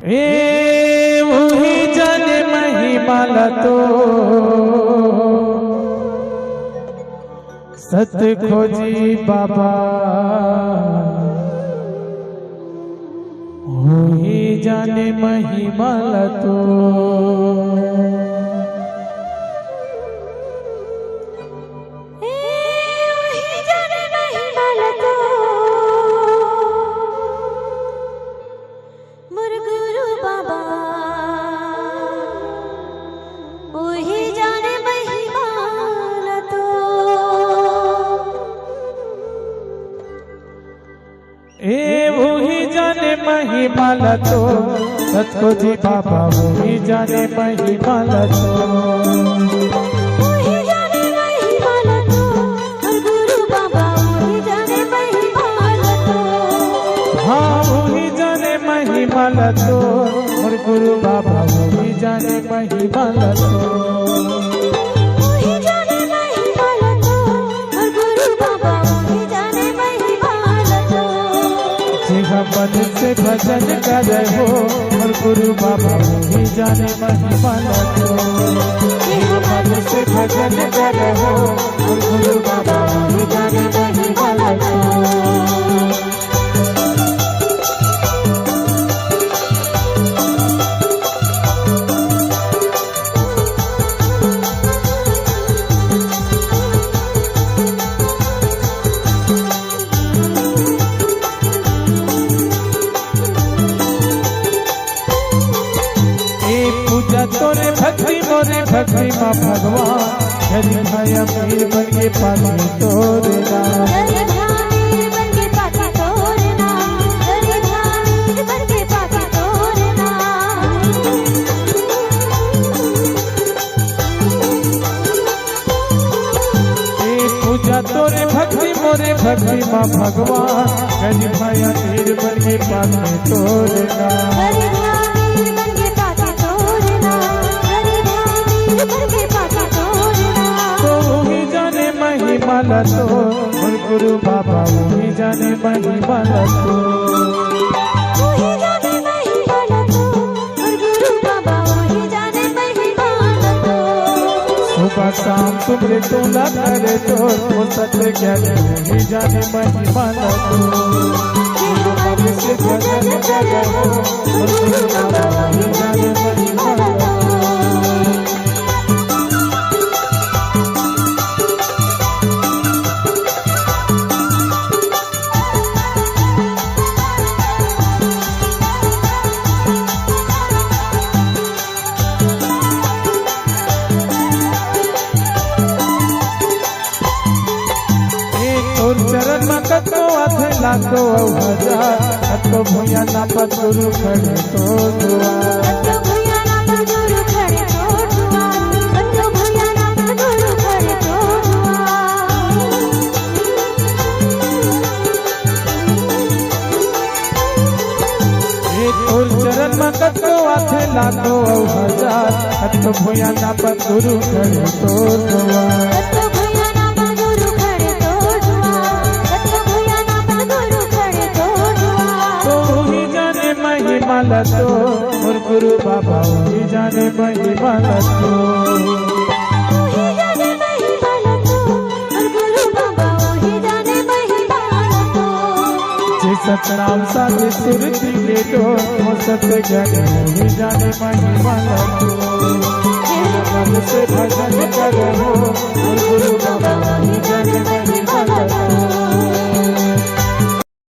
ए वही जाने महिमा तो सत खोजी बाबा वही जाने महिमा तो महिमा तो सतको जी बाबा वही जाने महिमा तो वही जाने महिमा तो और गुरु बाबा वही जाने महिमा तो हाँ वही जाने महिमा तो और गुरु बाबा वही जाने महिमा तो मन से भजन करे हो और गुरु बाबा वही जाने महिमा तो मन से भजन करे हो और गुरु बाबा वही जाने महिमा तो तोरे भक्ति मोरे भक्ति माँ भगवान हरि भाई अमीर बन के पानी तोरे नाम पूजा तोरे भक्ति मोरे भक्ति माँ भगवान हरि भाई अमीर बन के पानी तोरे नाम महिमा तो और गुरु बाबा वही जाने महिमा तो वही जाने महिमा तो और गुरु बाबा वही जाने महिमा तो सुबह शाम तुमरे तोला करे तो वो सत्य ज्ञान वही जाने महिमा तो मन से भजन करे हो और गुरु बाबा वही जाने महिमा तो चरण में कतो आथे लाखो हजार कतो भैया ना पर गुरु खड़े तो दुआर कतो भैया ना पर गुरु खड़े तो दुआर कतो भैया ना पर गुरु खड़े तो दुआर एक और चरण में कतो आथे लाखो हजार कतो भैया ना पर गुरु खड़े तो दुआर महिमा तो और गुरु बाबा वही जाने महिमा तो वही जाने महिमा तो और गुरु बाबा वही जाने महिमा तो जे सतनाम साधे सुरति ले तो वो सत्य ज्ञान वही जाने महिमा तो मन से भजन करे हो और गुरु बाबा वही जाने महिमा तो